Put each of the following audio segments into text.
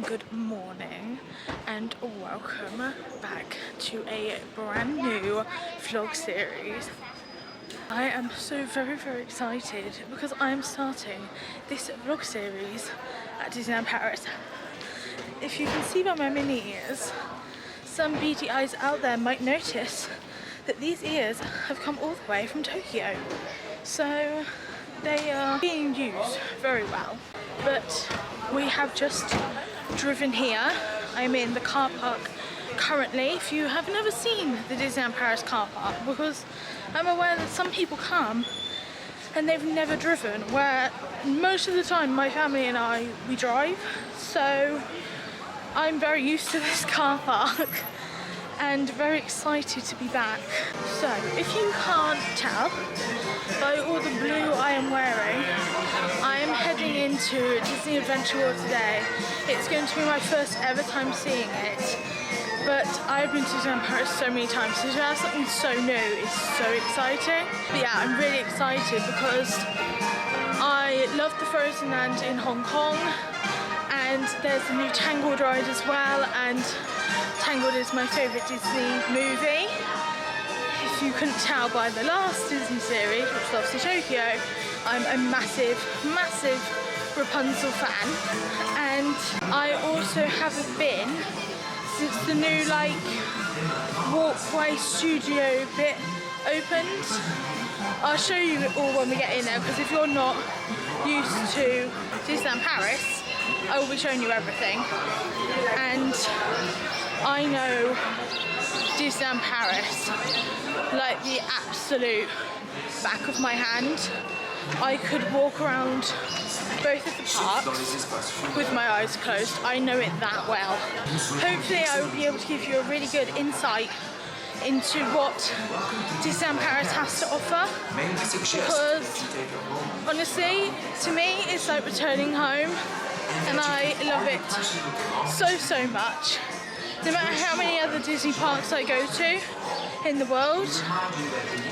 good morning and welcome back to a brand new vlog series. I am so very excited because I am starting this vlog series at Disneyland Paris. If you can see by my mini ears, some beady eyes out there might notice that these ears have come all the way from Tokyo. So they are being used very well. But we have just driven here. I'm in the car park currently. If you have never seen the Disneyland Paris car park, because I'm aware that some people come and they've never driven, where most of the time my family and we drive. So I'm very used to this car park and very excited to be back. So if you can't tell by all the blue I am wearing, I am heading into Disney Adventure World today. It's going to be my first ever time seeing it, but I've been to Disneyland Paris so many times, so to have something so new is so exciting. But yeah, I'm really excited because I love the Frozen Land in Hong Kong, and there's a new Tangled ride as well, and Tangled is my favourite Disney movie. If you couldn't tell by the last Disney series, which is obviously Tokyo, I'm a massive Rapunzel fan. And I also haven't been since the new walkway studio bit opened. I'll show you it all when we get in there, because if you're not used to Disneyland Paris, I will be showing you everything. And I know Disneyland Paris like the absolute back of my hand. I could walk around both of the parks with my eyes closed. I know it that well. Hopefully I will be able to give you a really good insight into what Disneyland Paris has to offer, because honestly, to me, it's like returning home, and I love it so much. No matter how many other Disney parks I go to in the world,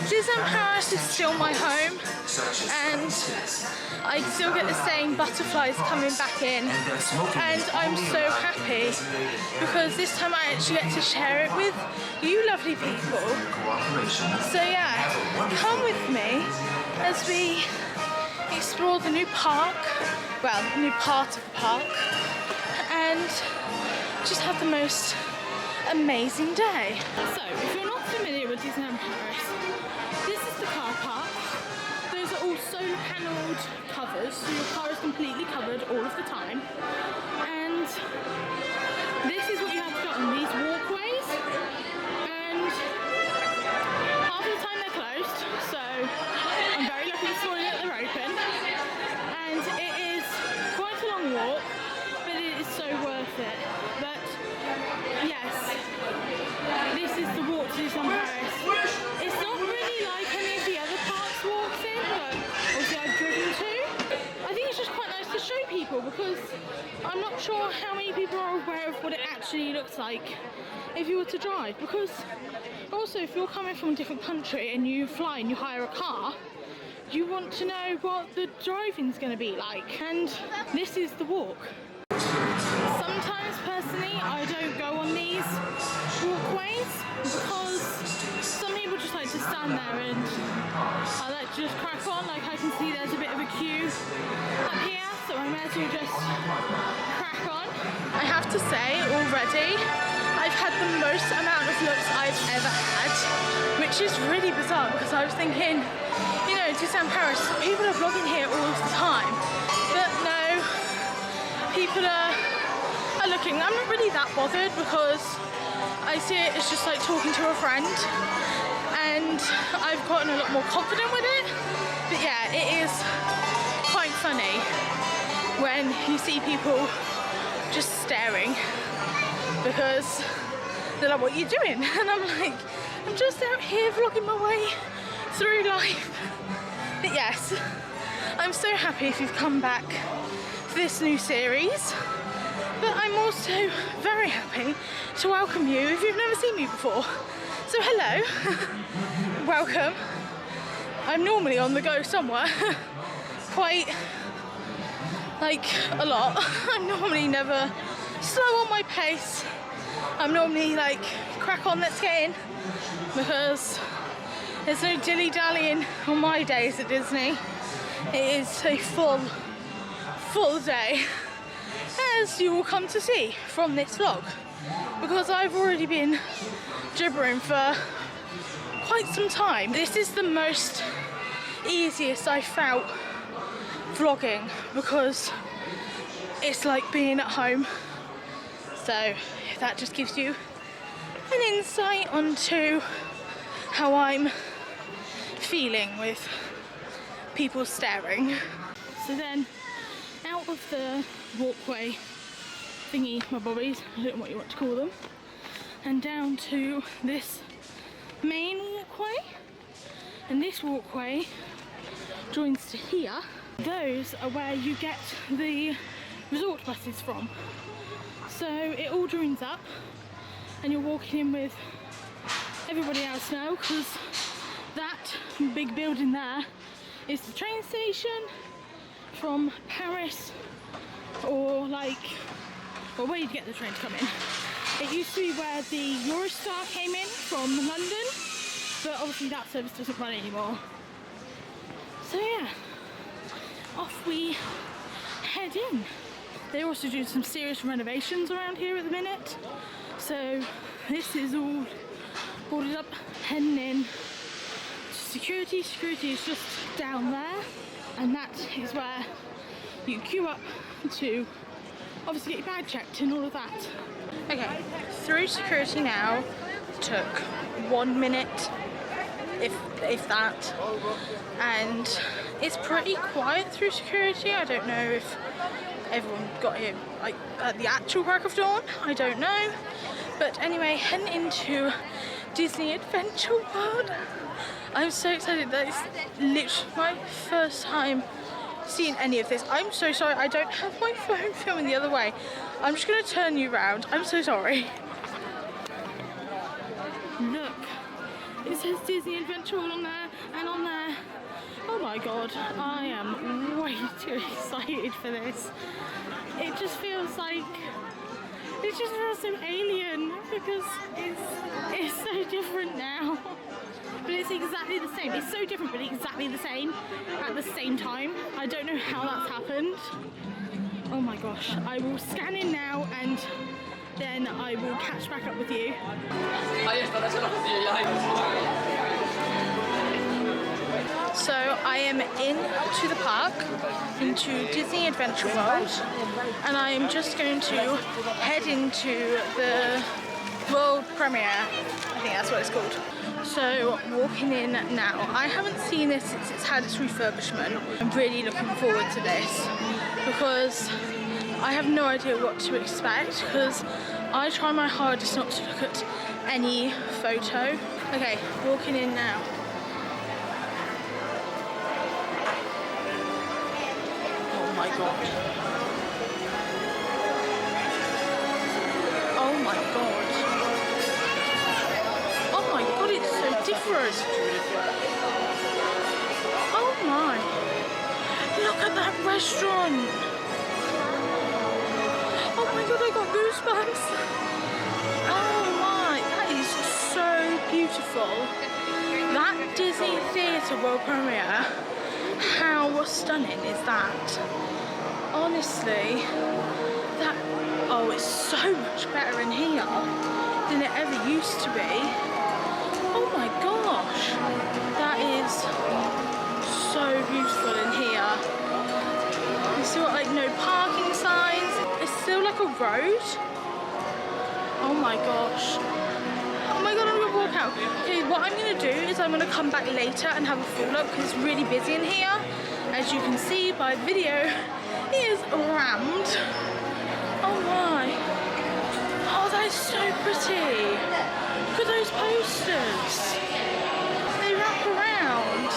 Disneyland Paris is still my home, and I still get the same butterflies coming back in, and I'm so happy because this time I actually get to share it with you lovely people. So yeah, come with me as we explore the new park, well, the new part of the park, and just have the most amazing day. So, if you're not familiar with Disneyland Paris, this is the car park. Those are all solar panelled covers, so your car is completely covered all of the time. And this is what you have to do on these walkways. And half of the time they're closed, so I'm very lucky this morning that they're open. And it is quite a long walk, but it is so worth it. But yes, this is the walk to Disneyland Paris. It's not really like any of the other parks walks in, but obviously I've driven to. I think it's just quite nice to show people, because I'm not sure how many people are aware of what it actually looks like if you were to drive, because also if you're coming from a different country and you fly and you hire a car, you want to know what the driving's going to be like, and this is the walk. Sometimes personally I don't go on these walkways because some people just like to stand there, and I like to just crack on. Like I can see there's a bit of a queue up here, so I may as well just crack on. I have to say already I've had the most amount of looks I've ever had, which is really bizarre, because I was thinking, you know, Disneyland Paris, people are vlogging here all of the time, but no, people are looking. I'm not really that bothered, because I see it as just like talking to a friend, and I've gotten a lot more confident with it. But yeah, it is quite funny when you see people just staring, because they're like, what are you doing? And I'm like, I'm just out here vlogging my way through life. But yes, I'm so happy if you've come back for this new series. But I'm also very happy to welcome you if you've never seen me before. So hello, welcome. I'm normally on the go somewhere, quite like a lot. I'm normally never slow on my pace. I'm normally like, crack on, let's get in, because there's no dilly-dallying on my days at Disney. It is a full day, as you will come to see from this vlog, because I've already been gibbering for quite some time. This is the most easiest I felt vlogging, because it's like being at home. So that just gives you an insight onto how I'm feeling with people staring. So then out of the walkway thingy, my bobbies, I don't know what you want to call them, and down to this main walkway, and this walkway joins to here. Those are where you get the resort buses from. So it all joins up and you're walking in with everybody else now, because that big building there is the train station from Paris, or like, or where you get the train to come in. It used to be where the Eurostar came in from London, but obviously that service doesn't run anymore. So yeah, off we head in. They're also doing some serious renovations around here at the minute, so this is all boarded up, heading in to security. Security is just down there, and that is where you queue up to obviously get your bag checked and all of that. Okay, through security now. Took 1 minute, if that, and it's pretty quiet through security. I don't know if everyone got here like at the actual crack of dawn, I don't know, but anyway, heading into Disney Adventure World. I'm so excited. That is literally my first time seeing any of this. I'm so sorry, I don't have my phone filming the other way. I'm just going to turn you around. I'm so sorry. Look, it says Disney Adventure World on there, and on there, oh my god, I am way too excited for this. It just feels so alien, because it's so different now. But it's exactly the same. It's so different, but exactly the same at the same time. I don't know how that's happened. Oh my gosh. I will scan in now, and then I will catch back up with you. So I am into the park, into Disney Adventure World, and I am just going to head into the world premiere. I think that's what it's called. So walking in now. I haven't seen this since it's had its refurbishment. I'm really looking forward to this, because I have no idea what to expect, because I try my hardest not to look at any photo. Okay, walking in now. Oh my god. Oh my god. Oh my god, it's so different. Oh my. Look at that restaurant. Oh my god, I got goosebumps. Oh my, that is so beautiful. That Disney Theatre world premiere, how stunning is that? Honestly, that, oh, it's so much better in here than it ever used to be. Oh my gosh, that is so beautiful in here. You see what, like, no parking signs. It's still like a road. Oh my gosh. Oh my god, I'm gonna walk out. Okay, what I'm gonna do is I'm gonna come back later and have a full look, because it's really busy in here. As you can see by the video, it is rammed. Oh my. Oh, that is so pretty. Look at those posters. They wrap around.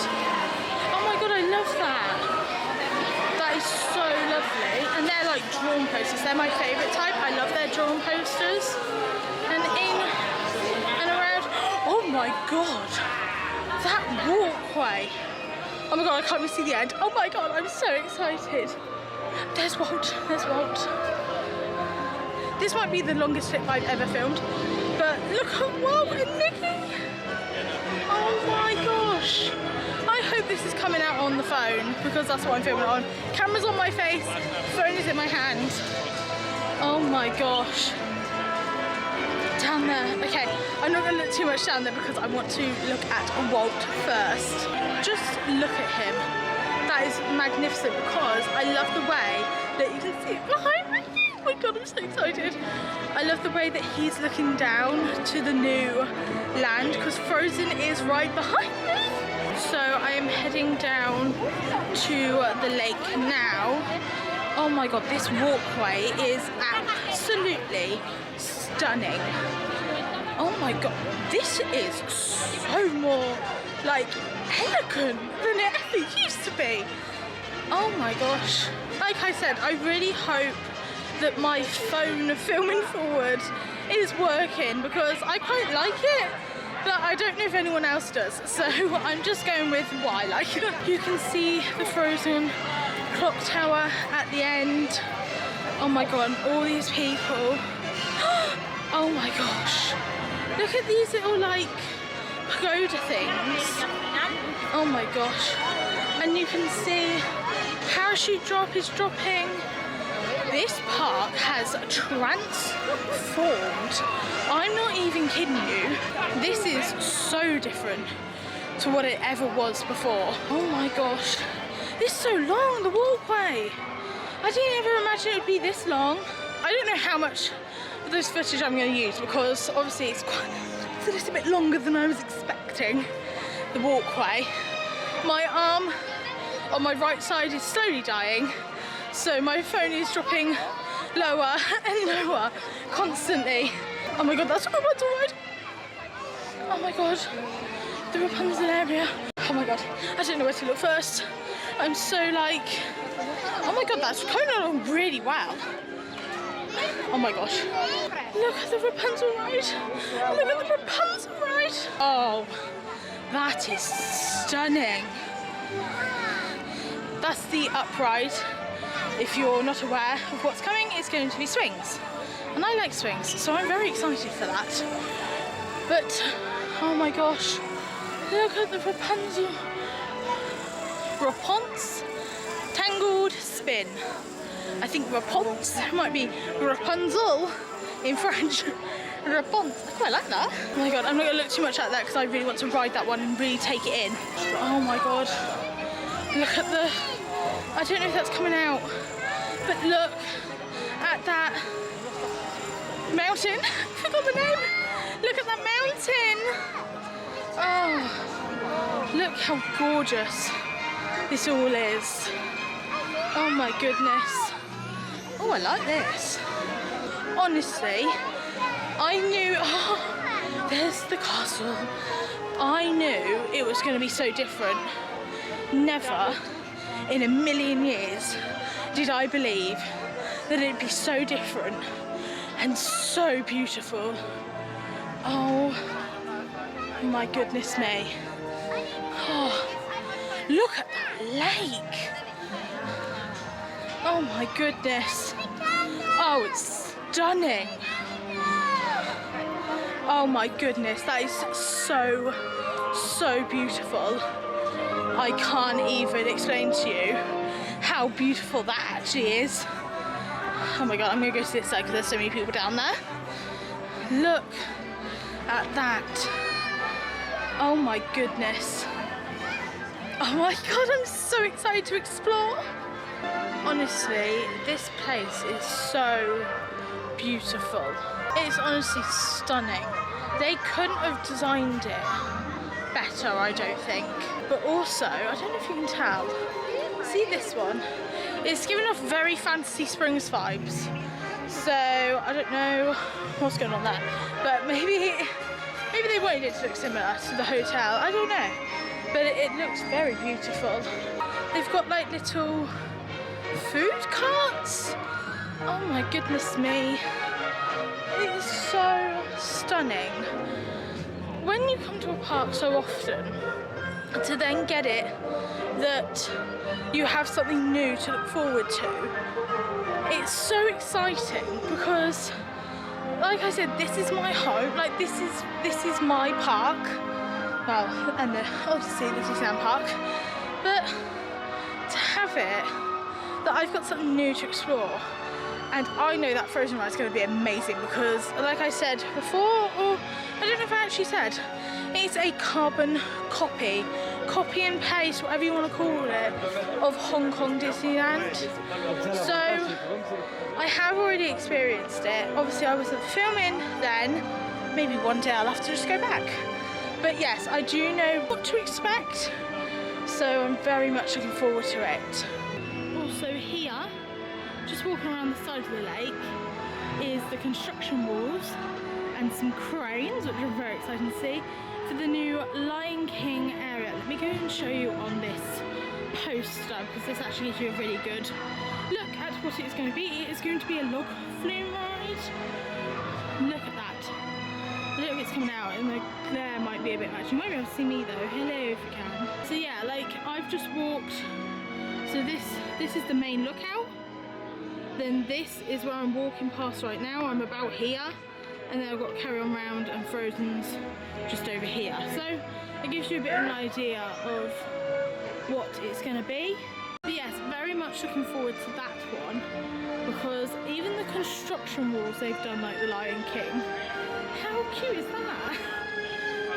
Oh my god, I love that. That is so lovely. And they're like drawn posters. They're my favourite type. I love their drawn posters. And in and around. Oh my god. That walkway. Oh my god, I can't even see the end. Oh my god, I'm so excited. There's Walt. There's Walt. This might be the longest clip I've ever filmed, but look at Walt and Mickey. Oh my gosh. I hope this is coming out on the phone because that's what I'm filming on. Camera's on my face, phone is in my hand. Oh my gosh. Down there. Okay, I'm not going to look too much down there because I want to look at Walt first. Just look at him. That is magnificent because I love the way that you can see it behind me. Oh my god, I'm so excited. I love the way that he's looking down to the new land because Frozen is right behind me. So I am heading down to the lake now. Oh my god, this walkway is absolutely stunning. Oh my god, this is so more like elegant than it ever used to be. Oh my gosh. Like I said, I really hope that my phone filming forward is working because I quite like it, but I don't know if anyone else does. So I'm just going with what I like. You can see the Frozen clock tower at the end. Oh my god, all these people. Oh my gosh. Look at these little like pagoda things. Oh my gosh. And you can see parachute drop is dropping. This park has transformed. I'm not even kidding you. This is so different to what it ever was before. Oh my gosh. This is so long, the walkway. I didn't ever imagine it would be this long. I don't know how much of this footage I'm going to use because obviously it's a little bit longer than I was expecting, the walkway. My arm on my right side is slowly dying, so my phone is dropping lower and lower constantly. Oh my god, that's a Rapunzel ride. Oh my god, the Rapunzel area. Oh my god, I don't know where to look first. I'm so like, oh my god, that's coming along really well. Oh my gosh. Look at the Rapunzel ride. Look at the Rapunzel ride. Oh, that is stunning. That's the up ride. If you're not aware of what's coming, it's going to be swings. And I like swings, so I'm very excited for that. But, oh my gosh, look at the Raiponce Tangled Spin. I think Raiponce might be Rapunzel in French. Raiponce, I quite like that. Oh my god, I'm not going to look too much at that because I really want to ride that one and really take it in. Oh my god, look at the, I don't know if that's coming out, but look at that mountain. I forgot the name. Look at that mountain. Oh, look how gorgeous this all is. Oh my goodness. Oh, I like this. Honestly, I knew, oh, there's the castle. I knew it was going to be so different. Never in a million years did I believe that it'd be so different and so beautiful. Oh my goodness me. Oh, look at that lake. Oh my goodness. Oh, it's stunning. Oh my goodness, that is so, so beautiful. I can't even explain to you how beautiful that actually is. Oh my god, I'm gonna go to this side because there's so many people down there. Look at that. Oh my goodness. Oh my god, I'm so excited to explore. Honestly, this place is so beautiful. It's honestly stunning. They couldn't have designed it better, I don't think. But also, I don't know if you can tell, see this one? It's giving off very Fantasy Springs vibes. So, I don't know what's going on there. But maybe they wanted it to look similar to the hotel, I don't know. But it looks very beautiful. They've got like little food carts. Oh my goodness me. It is so stunning. When you come to a park so often, to then get it that you have something new to look forward to, it's so exciting because like I said, this is my home. Like this is my park. Well, and obviously the Disneyland Park. But to have it, that I've got something new to explore, and I know that Frozen ride is going to be amazing because, like I said before, or I don't know if I actually said, it's a carbon copy and paste, whatever you want to call it, of Hong Kong Disneyland. So I have already experienced it. Obviously I wasn't filming then. Maybe one day I'll have to just go back. But yes, I do know what to expect. So I'm very much looking forward to it. Also here, just walking around the side of the lake, is the construction walls and some cranes, which are very exciting to see, for the new Lion King area. Let me go and show you on this poster, because this actually gives you a really good look at what it's going to be. It is going to be a log flume ride. Look at that. I don't know if it's coming out, and the glare might be a bit much. You might be able to see me though. Hello if you can. So yeah, like I've just walked. So this is the main lookout. Then this is where I'm walking past right now. I'm about here. And then I've got Carry On Round and Frozen's just over here. So it gives you a bit of an idea of what it's going to be. But yes, very much looking forward to that one, because even the construction walls they've done, like the Lion King, how cute is that?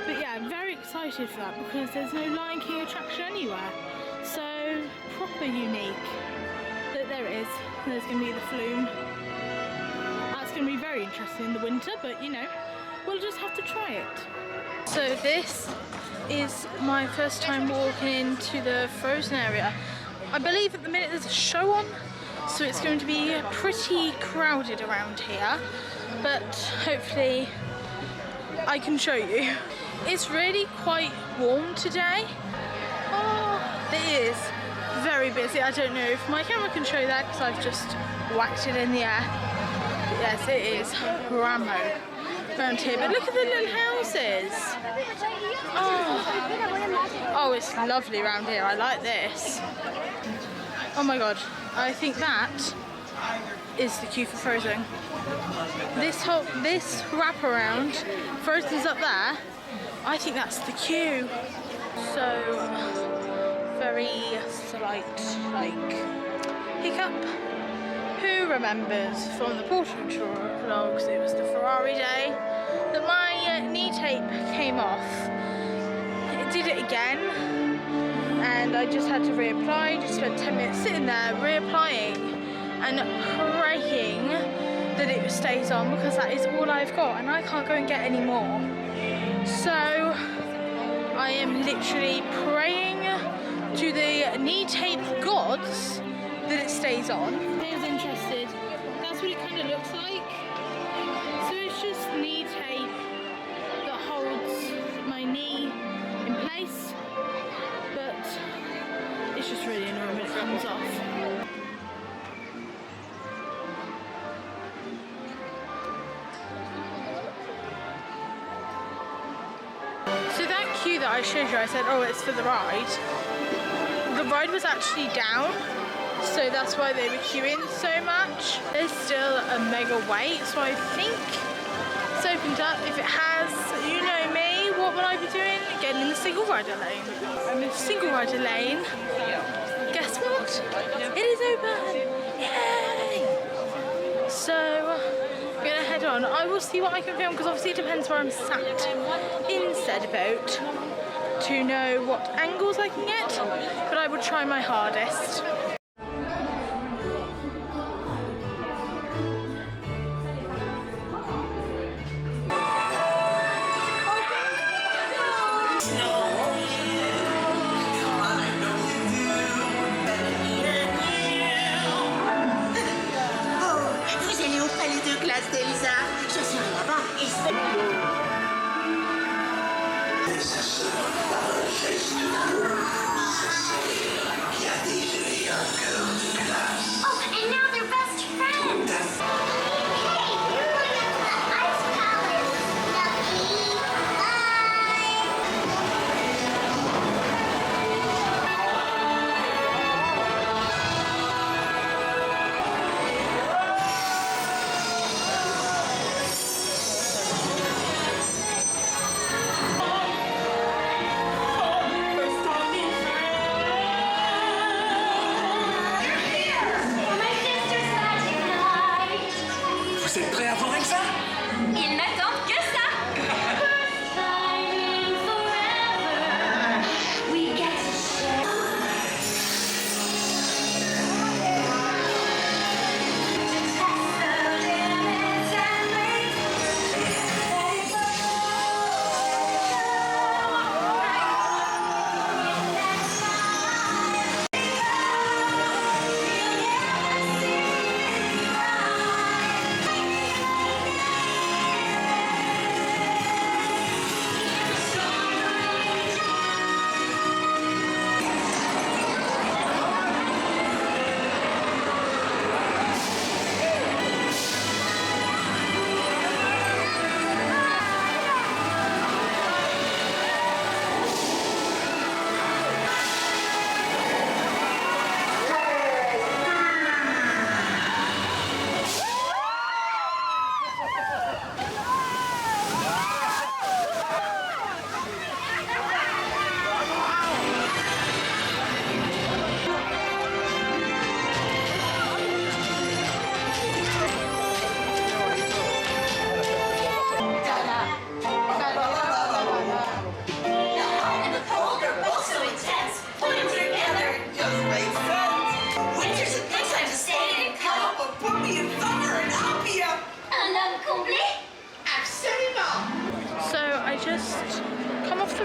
But yeah, very excited for that because there's no Lion King attraction anywhere. So proper unique. Look, there it is. There's going to be the flume. It's going to be very interesting in the winter, but you know, we'll just have to try it. So this is my first time walking into the Frozen area. I believe at the minute there's a show on, so it's going to be pretty crowded around here, but hopefully I can show you. It's really quite warm today. Oh, it is very busy. I don't know if my camera can show that because I've just whacked it in the air. Yes, it is Ramo around here, but look at the little houses. Oh, it's lovely around here. I like this. Oh my god, I think that is the queue for Frozen. This wraparound, Frozen's up there. I think that's the queue. So very slight hiccup. Who remembers from the portrait vlogs, it was the Ferrari day, that my knee tape came off. It did it again, and I just had to reapply. Just spent 10 minutes sitting there reapplying and praying that it stays on, because that is all I've got and I can't go and get any more. So I am literally praying to the knee tape gods that it stays on. I was interested. That's what it kind of looks like. So it's just knee tape that holds my knee in place, but it's just really annoying when it comes off. So that queue that I showed you, I said, oh, it's for the ride. The ride was actually down. So that's why they were queuing so much. There's still a mega wait, so I think it's opened up. If it has, you know me, what will I be doing? Getting in the single rider lane. I'm in the single rider lane. Guess what? It is open! Yay! So I'm gonna head on. I will see what I can film, because obviously it depends where I'm sat in said boat to know what angles I can get, but I will try my hardest.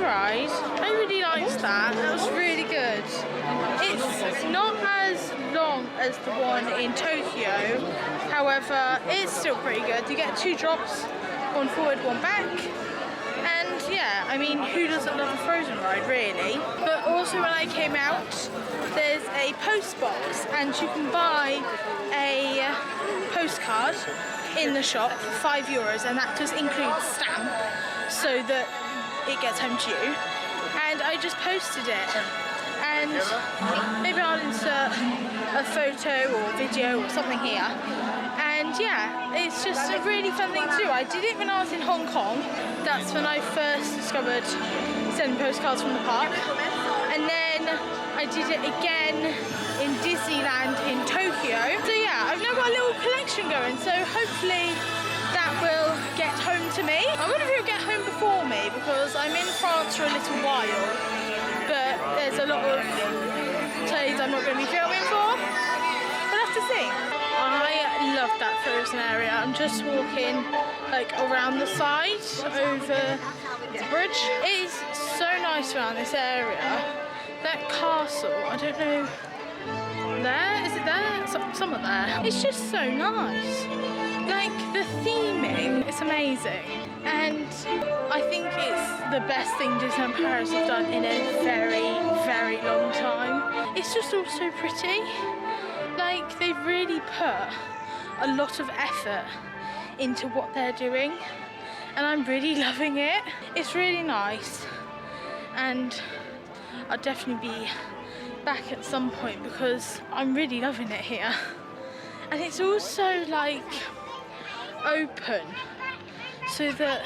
ride. I really liked that. That was really good. It's not as long as the one in Tokyo, however, it's still pretty good. You get 2 drops, one forward, one back. And yeah, I mean, who doesn't love a Frozen ride, really? But also when I came out, there's a post box, and you can buy a postcard in the shop for €5, and that just includes stamp, so that it gets home to you. And I just posted it, and maybe I'll insert a photo or video or something here. And yeah, it's just a really fun thing to do. I did it when I was in Hong Kong. That's when I first discovered sending postcards from the park. And then I did it again in Disneyland in Tokyo. So yeah, I've now got a little collection going, so hopefully that will get home to me. I wonder if it'll get home before me, because I'm in France for a little while, but there's a lot of days I'm not going to be filming for. We'll have to see. I love that Frozen area. I'm just walking like around the side over the bridge. It is so nice around this area. That castle, I don't know, there? Is it there? Somewhere there. It's just so nice. Like the theming, it's amazing. And I think it's the best thing Disneyland Paris has done in a very, very long time. It's just all so pretty. Like, they've really put a lot of effort into what they're doing, and I'm really loving it. It's really nice, and I'll definitely be back at some point because I'm really loving it here. And it's also like open so that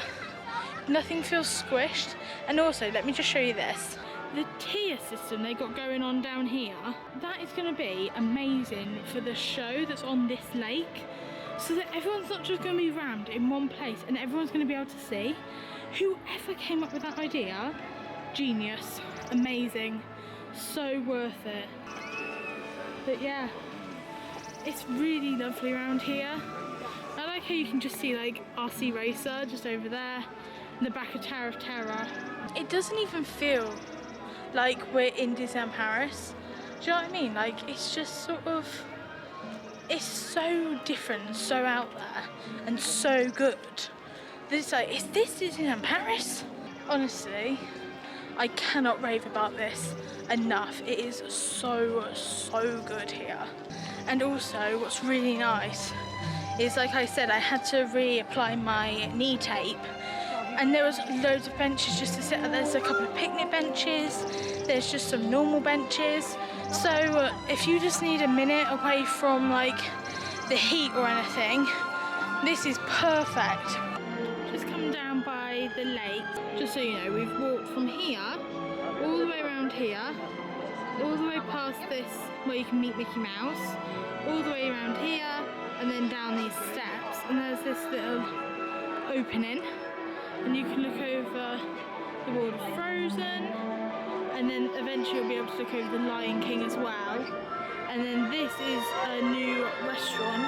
nothing feels squished. And also, let me just show you this. The tier system they got going on down here, that is going to be amazing for the show that's on this lake, so that everyone's not just going to be rammed in one place and everyone's going to be able to see. Whoever came up with that idea, genius, amazing, so worth it. But yeah, it's really lovely around here. I like how you can just see like RC Racer just over there, in the back of Tower of Terror. It doesn't even feel like we're in Disneyland Paris. Do you know what I mean? Like, it's just sort of, it's so different, so out there, and so good that it's like, is this Disneyland Paris? Honestly, I cannot rave about this enough. It is so, so good here. And also, what's really nice is, like I said, I had to reapply my knee tape, and there was loads of benches just to sit at. There's a couple of picnic benches, there's just some normal benches. So if you just need a minute away from like the heat or anything, this is perfect. Just come down by the lake, just so you know, we've walked from here, all the way around here, all the way past this where you can meet Mickey Mouse, all the way around here, and then down these steps, and there's this little opening, and you can look over the world of Frozen, and then eventually you'll be able to look over the Lion King as well. And then this is a new restaurant.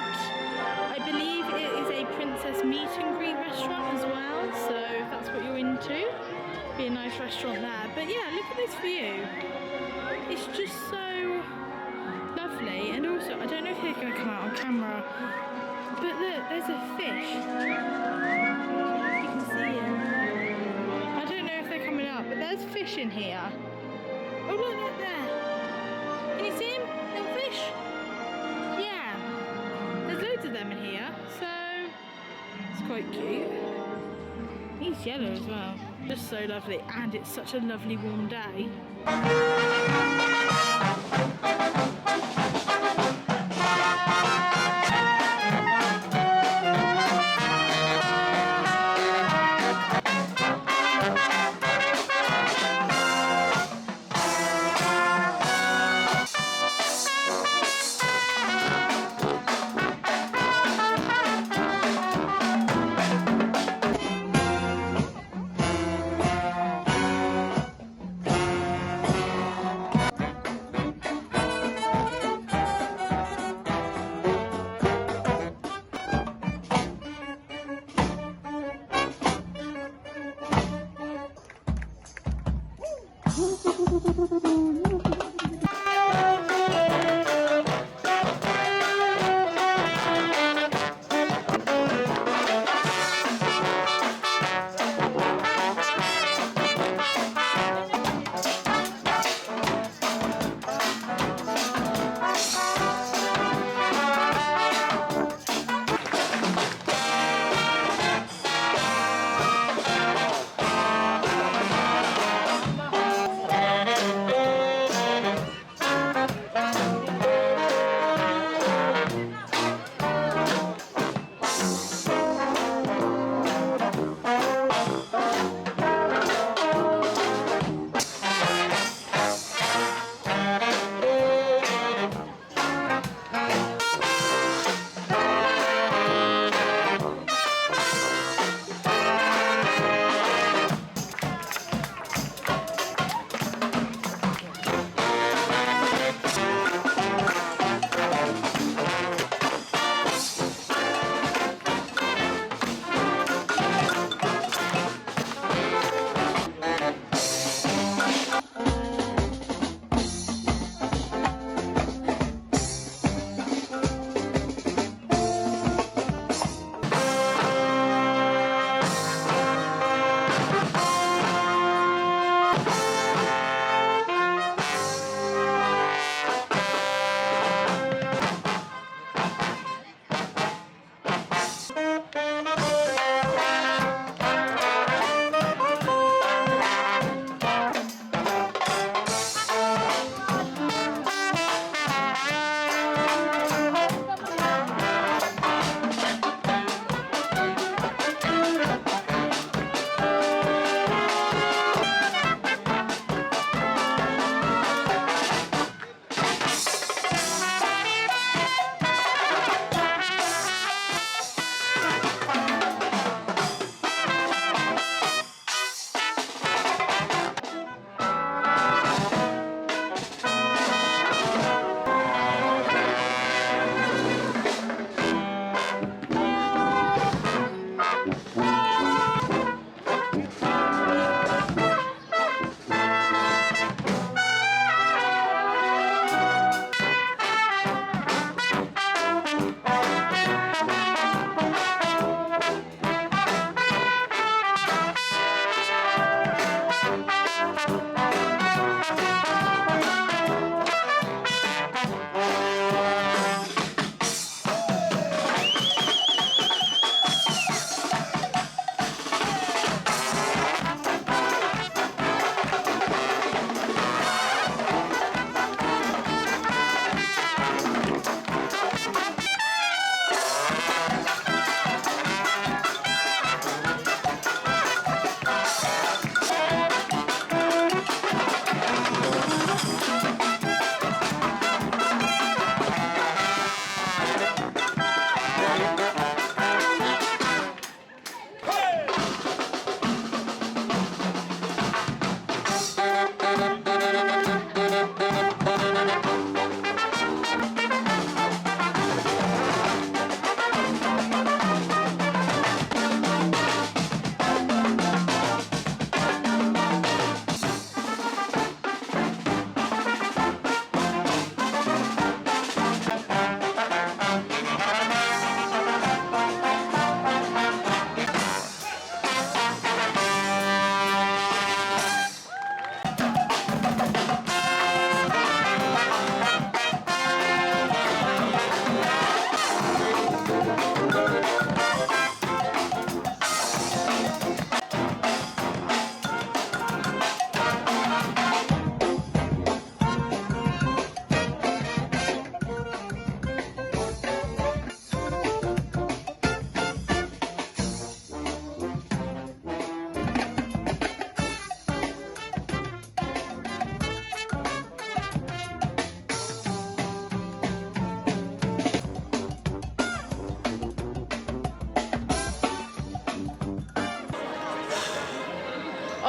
I believe it is a princess meet and greet restaurant as well, so if that's what you're into, be a nice restaurant there. But yeah, look at this view. It's just so lovely. And also, I don't know if they're going to come out on camera, but look, there's a fish. You can see him. I don't know if they're coming up, but there's fish in here. Oh look there. Can you see him? Little fish? Yeah. There's loads of them in here, so it's quite cute. He's yellow as well. Just so lovely, and it's such a lovely warm day.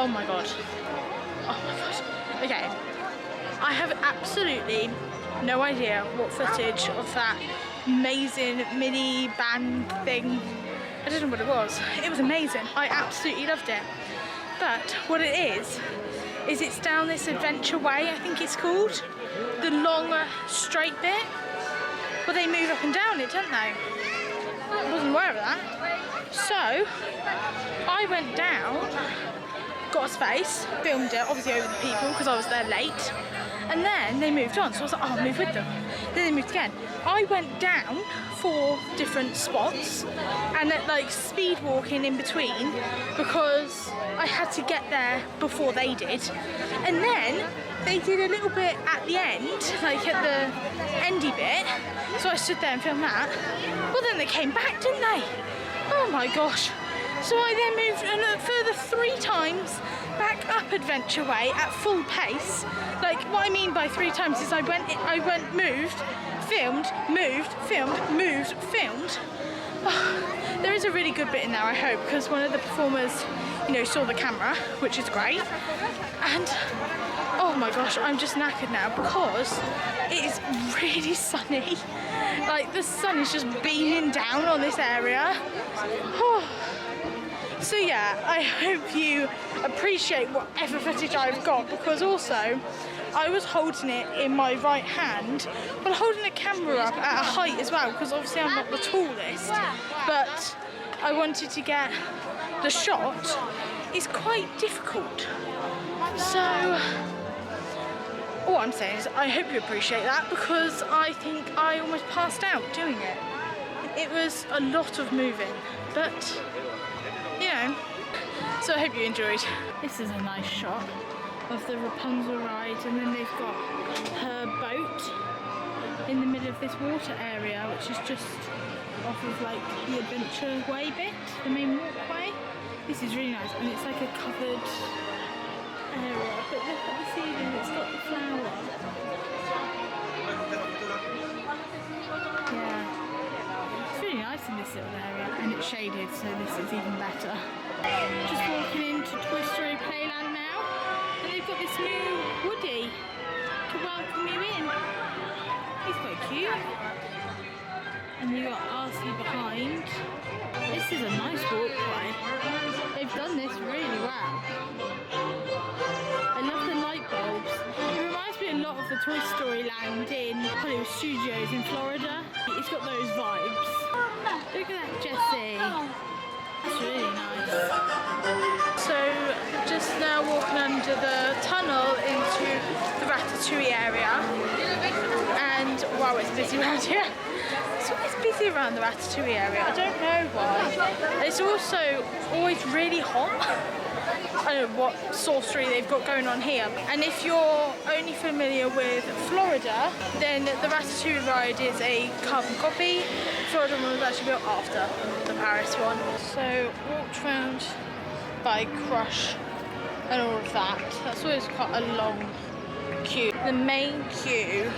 Oh my god. Oh my god. Okay. I have absolutely no idea what footage of that amazing mini band thing. I don't know what it was. It was amazing. I absolutely loved it. But what it is it's down this adventure way, I think it's called. The long straight bit. Well, they move up and down it, don't they? I wasn't aware of that. So, I went down, got a space, filmed it, obviously over the people because I was there late. And then they moved on, so I was like, oh, I'll move with them. Then they moved again. I went down 4 different spots and like speed walking in between because I had to get there before they did. And then they did a little bit at the end, like at the endy bit. So I stood there and filmed that. Well, then they came back, didn't they? Oh my gosh. So I then moved a further 3 times back up Adventure Way at full pace. Like, what I mean by 3 times is I went, moved, filmed, moved, filmed, moved, filmed. Oh, there is a really good bit in there, I hope, because one of the performers, you know, saw the camera, which is great. And, oh my gosh, I'm just knackered now because it is really sunny. Like, the sun is just beaming down on this area. Oh. So yeah, I hope you appreciate whatever footage I've got, because also I was holding it in my right hand, but holding the camera up at a height as well, because obviously I'm not the tallest, but I wanted to get the shot. It's quite difficult. So all I'm saying is I hope you appreciate that, because I think I almost passed out doing it. It was a lot of moving, but you know, so I hope you enjoyed. This is a nice shot of the Rapunzel ride, and then they've got her boat in the middle of this water area, which is just off of like the Adventure Way bit, the main walkway. This is really nice, and it's like a covered area, but look at the ceiling, it's got the flower. Yeah. It's really nice in this little area, and it's shaded, so this is even better. Just walking into Toy Story Playland now, and they've got this new Woody to welcome you in. He's quite cute. And you got Arcee behind. This is a nice walkway. They've done this really well. I love the light bulbs. It reminds me a lot of the Toy Story Land in Hollywood Studios in Florida. It's got those vibes. Look at that, Jessie. That's really nice. So, just now walking under the tunnel into the Ratatouille area. And wow, it's busy around here. It's always busy around the Ratatouille area. I don't know why. It's also always really hot. I don't know what sorcery they've got going on here. And if you're only familiar with Florida, then the Ratatouille ride is a carbon copy. Florida one was actually built after the Paris one. So walked around by Crush and all of that. That's always quite a long queue. The main queue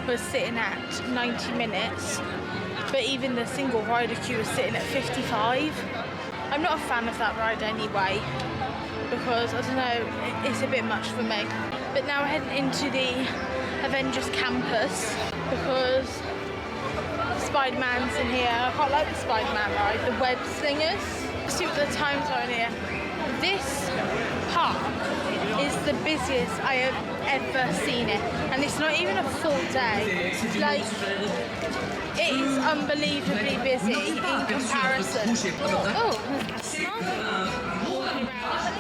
was sitting at 90 minutes, but even the single rider queue was sitting at 55. I'm not a fan of that ride anyway, because I don't know, it's a bit much for me. But now we're heading into the Avengers campus because Spider-Man's in here. I quite like the Spider-Man ride, the web slingers. Let's see what the times are in here. This park is the busiest I have ever seen it, and it's not even a full day. Like, it is unbelievably busy in comparison. Oh, that's walking around.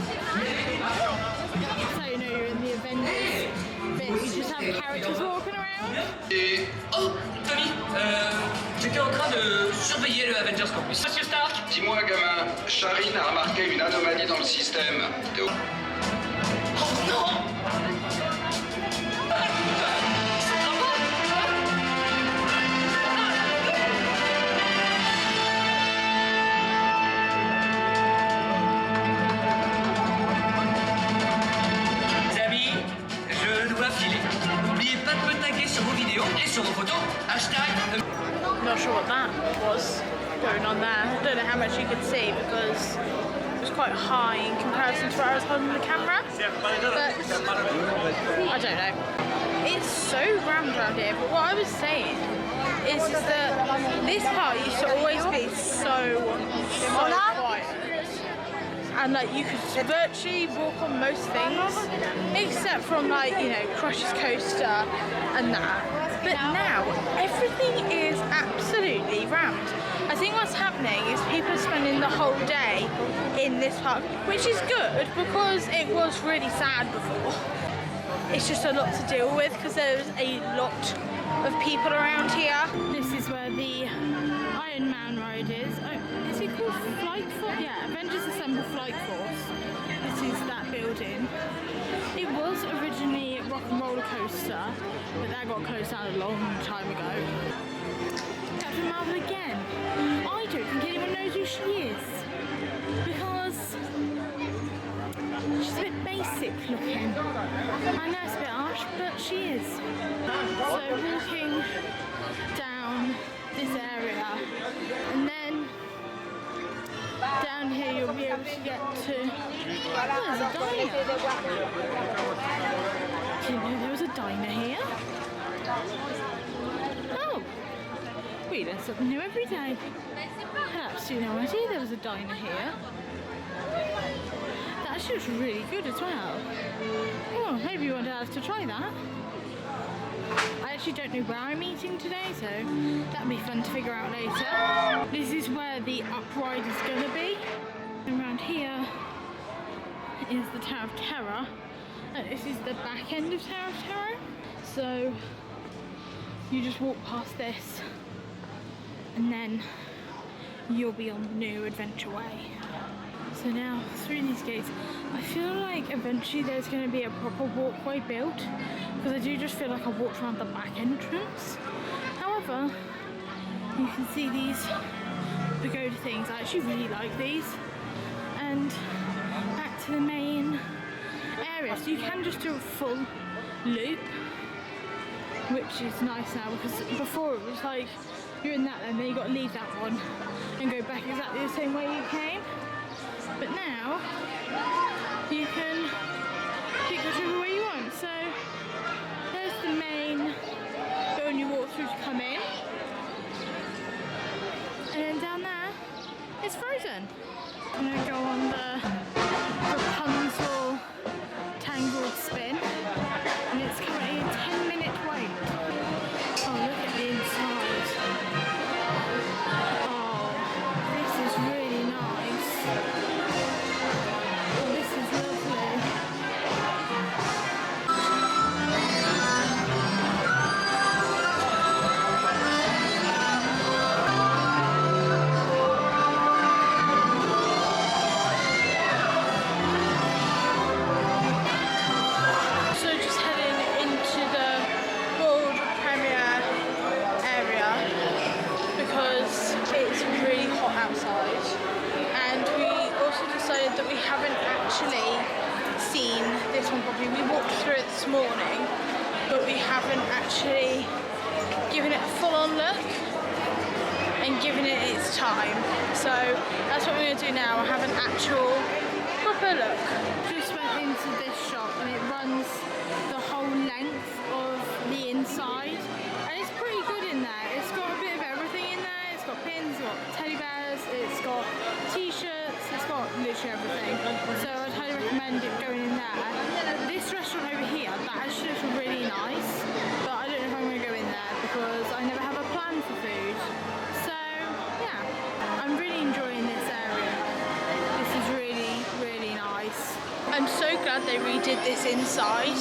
That's how you know you're in the Avengers bit. You just have characters walking around. Et oh, Tommy, j'étais en train de surveiller le Avengers Campus. Monsieur Stark. Dis-moi, gamin, Charine a remarqué une anomalie dans le système. Oh non! Et sur vos photos, hashtag... Not sure what that was going on there. I don't know how much you could see because it was quite high in comparison to where I was holding the camera. But I don't know. It's so rammed around here, but what I was saying is that this part used to always be so quiet. And like you could virtually walk on most things, except from like, you know, Crush's Coaster and that. But now everything is absolutely rammed. I think what's happening is people are spending the whole day in this park, which is good because it was really sad before. It's just a lot to deal with because there's a lot of people around here. This is where the Iron Man ride is. Oh, is it called Flight Force? Yeah, Avengers Assemble Flight Force. This is that building. It was originally Rock and Roller Coaster, but that got closed down a long time ago. Captain Marvel again. I don't think anyone knows who she is because she's a bit basic looking. I know it's a bit harsh, but she is. So walking down this area, and then down here you'll be able to get to, oh, there's a diner. Didn't know there was a diner here. Oh, we learn something new every day. I had absolutely no idea there was a diner here. That actually looks really good as well. Oh, maybe one day I'll have to try that. I actually don't know where I'm eating today, so that'll be fun to figure out later. This is where the upride is going to be. Around here is the Tower of Terror. And this is the back end of Tower of Terror. So you just walk past this and then you'll be on the new Adventure Way. So now through these gates, I feel like eventually there's going to be a proper walkway built, because I do just feel like I walked around the back entrance. However, you can see these pagoda things. I actually really like these. And back to the main area. So you can just do a full loop, which is nice now, because before it was like you're in that and then you got to leave that one and go back exactly the same way you came. But now you can pick whichever way you want. So there's the main building you walk through to come in, and then down there is Frozen. I'm going to go on the Raiponce Tangled Spin, and it's currently a 10-minute wait. Oh, look at the inside. Oh, this is really nice. Oh, this is lovely. So just heading into the world premiere area because it's really hot outside, and we also decided that we haven't actually seen this one properly. We walked through it this morning, but we haven't actually given it a full-on look and given it its time. So that's what we're going to do now. I have an actual proper look. Just went into this shop and it runs the whole length of the inside, and it's pretty good in there. It's got a bit of everything in there. It's got pins, it's got teddy bears, it's got t-shirts, it's got literally everything. So I'd highly recommend it going in there. This restaurant over here, that actually looks really nice, but I don't know if I'm going to go in there because I never have a plan for food. So yeah, I'm really enjoying this area. This is really, really nice. I'm so glad they redid this inside,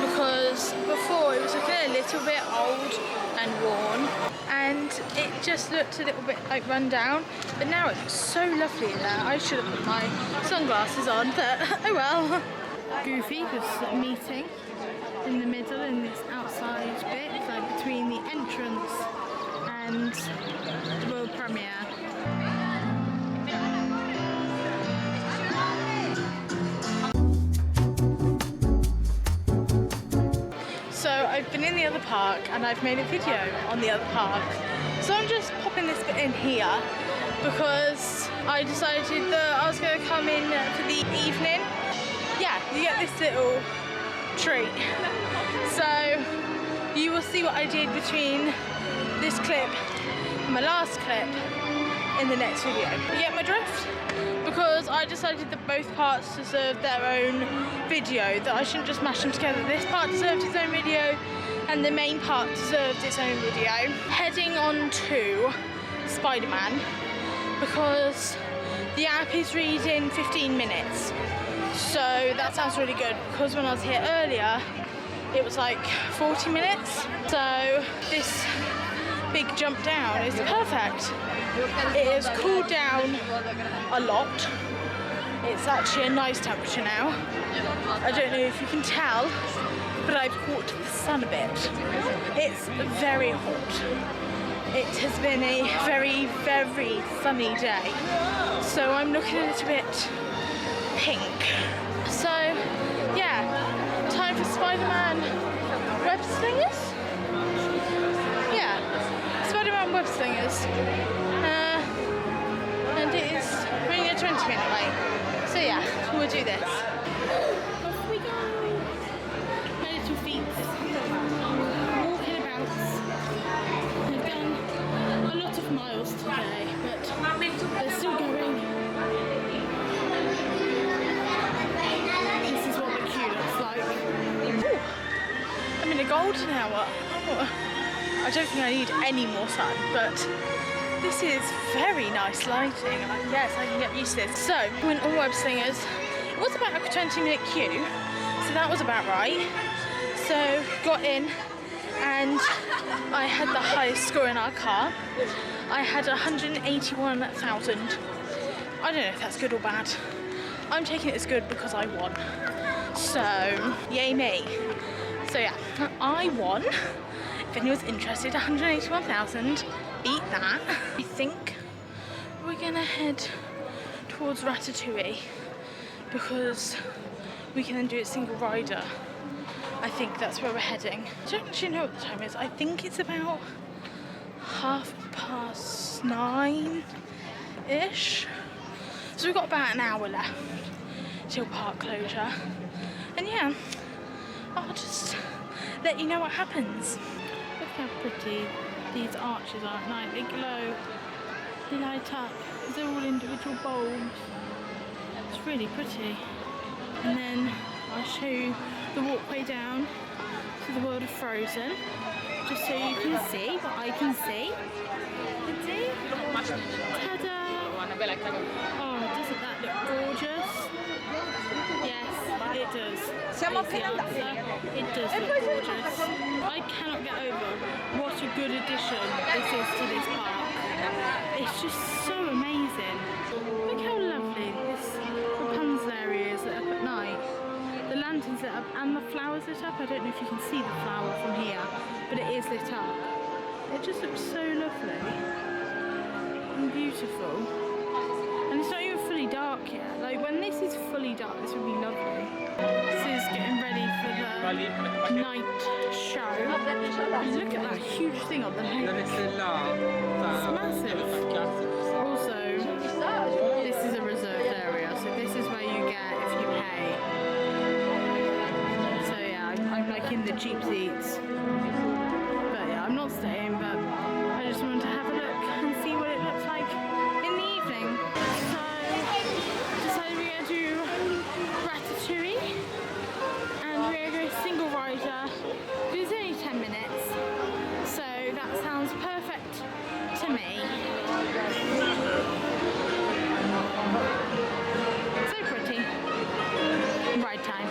because before it was looking a little bit old and worn, and it just looked a little bit like run down, but now it looks so lovely in there. I should have put my sunglasses on, but oh well. Goofy was meeting in the middle in this outside bit, like between the entrance and the world premiere. So I've been in the other park and I've made a video on the other park. So I'm just popping this bit in here because I decided that I was going to come in for the evening. Yeah, you get this little treat. So you will see what I did between this clip and my last clip in the next video. You get my drift? Because I decided that both parts deserve their own video, that I shouldn't just mash them together. This part deserved its own video and the main part deserved its own video. Heading on to Spider-Man because the app is reading 15 minutes. So that sounds really good because when I was here earlier it was like 40 minutes. So this big jump down is perfect. It has cooled down a lot. It's actually a nice temperature now. I don't know if you can tell, but I've caught the sun a bit. It's very hot. It has been a very, very sunny day. So I'm looking a little bit pink. So yeah, time for Spider-Man web slingers. Yeah, Spider-Man web slingers. And it is only a 20-minute wait. So yeah, we'll do this. Off we go. My little feet. Walking about. I've done a lot of miles today, but they're still going. This is what the queue looks like. Ooh, I'm in a golden hour. Oh, I don't think I need any more sun, but this is very nice lighting. Yes, I can get used to this. So, when all web slingers, it was about like a 20-minute queue, so that was about right. So, got in, and I had the highest score in our car. I had 181,000. I don't know if that's good or bad. I'm taking it as good because I won. So, yay me. So yeah, I won. If anyone's interested, 181,000. Beat that. I think we're gonna head towards Ratatouille because we can then do a single rider. I think that's where we're heading. I don't actually know what the time is. I think it's about 9:30-ish. So we've got about an hour left till park closure. And yeah, I'll just let you know what happens. Look how pretty these arches are at night. They glow, they light up. They're all individual bulbs. It's really pretty. And then I'll show you the walkway down to the world of Frozen, just so you can see what I can see. See? Ta-da! Oh, doesn't that look gorgeous? Yes, it does. It does look gorgeous. I cannot get over what a good addition this is to this park. It's just so amazing. Look how lovely this Rapunzel area is lit up at night. The lanterns lit up and the flowers lit up. I don't know if you can see the flower from here, but it is lit up. It just looks so lovely and beautiful. And it's not even fully dark yet. Like when this is fully dark, this would be lovely. This is getting ready for the night show. And look at that huge thing on the head. It's massive. Also, this is a reserved area, so this is where you get if you pay. So yeah, I'm like in the cheap seats. But yeah, I'm not staying, but I just wanted to have a look and see what it looks like in the evening. So I decided we're going to do Ratatouille and we're going to go single rider. It's only 10 minutes, so that sounds perfect to me. So pretty. Ride time.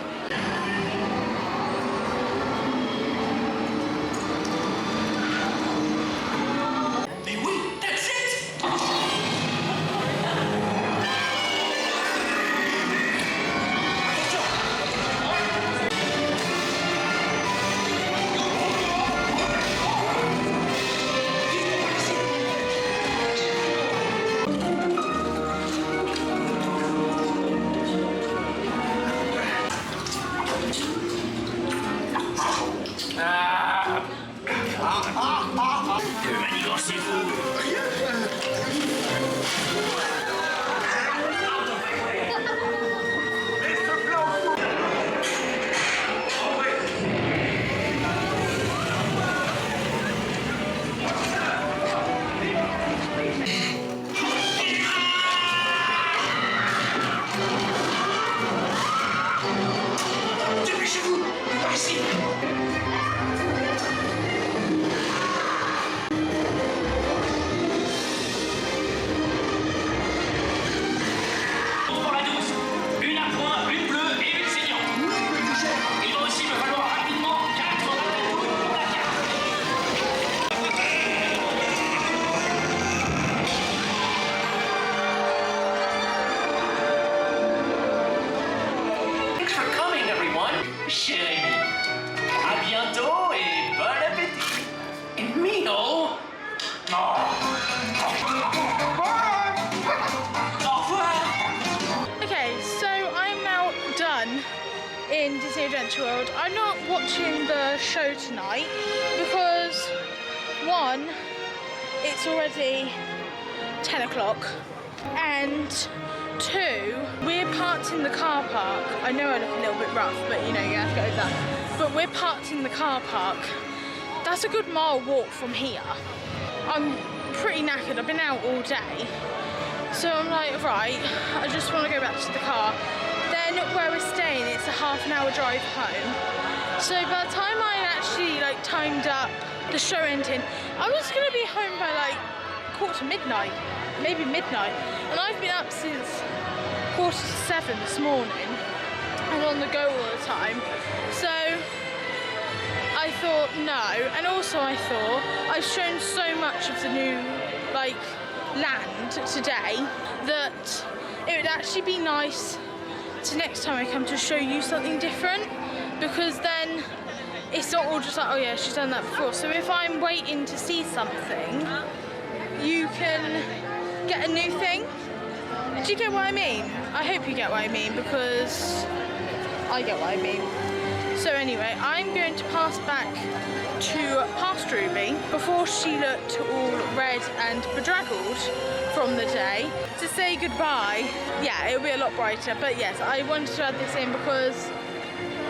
Adventure World. I'm not watching the show tonight because, one, it's already 10 o'clock, and two, we're parked in the car park. I know I look a little bit rough, but you know, you have to go over that. But we're parked in the car park. That's a good mile walk from here. I'm pretty knackered, I've been out all day. So I'm like, right, I just want to go back to the car. Then where we're staying, it's a half an hour drive home. So by the time I actually like timed up the show ending, I was going to be home by like 7:15, maybe midnight. And I've been up since 6:45 this morning and on the go all the time. So I thought no, and also I thought I've shown so much of the new like land today that it would actually be nice to next time I come to show you something different, because then it's not all just like, oh yeah, she's done that before. So if I'm waiting to see something, you can get a new thing. Do you get what I mean? I hope you get what I mean, because I get what I mean. So anyway, I'm going to pass back to past Ruby before she looked all red and bedraggled from the day to say goodbye. Yeah, it'll be a lot brighter, but yes, I wanted to add this in because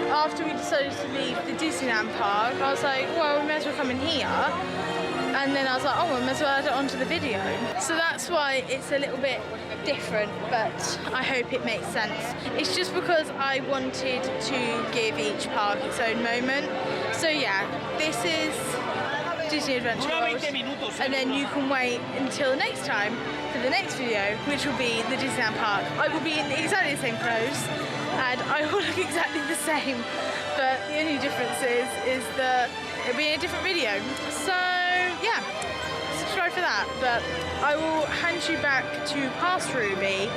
after we decided to leave the Disneyland park, I was like, well, we may as well come in here. And then I was like, oh, we may as well add it onto the video. So that's why it's a little bit different, but I hope it makes sense. It's just because I wanted to give each park its own moment. So yeah, this is Disney Adventure World, and then you can wait until next time for the next video, which will be the Disneyland Park. I will be in exactly the same clothes, and I will look exactly the same, but the only difference is that it'll be in a different video. So yeah, subscribe for that, but I will hand you back to past Ruby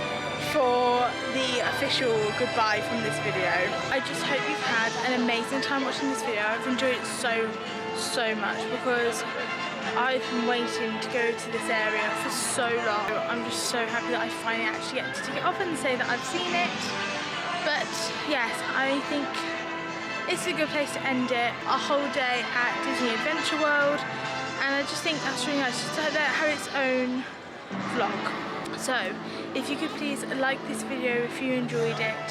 for the official goodbye from this video. I just hope you've had an amazing time watching this video. I've enjoyed it so much because I've been waiting to go to this area for so long. I'm just so happy that I finally actually get to take it off and say that I've seen it. But yes, I think it's a good place to end it. A whole day at Disney Adventure World, and I just think that's really nice just to have its own vlog. So if you could please like this video if you enjoyed it,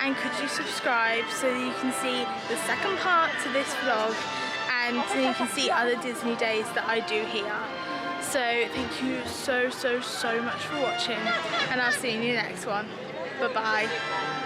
and could you subscribe so that you can see the second part to this vlog, and so you can see other Disney days that I do here. So thank you so much for watching, and I'll see you in the next one. Bye bye.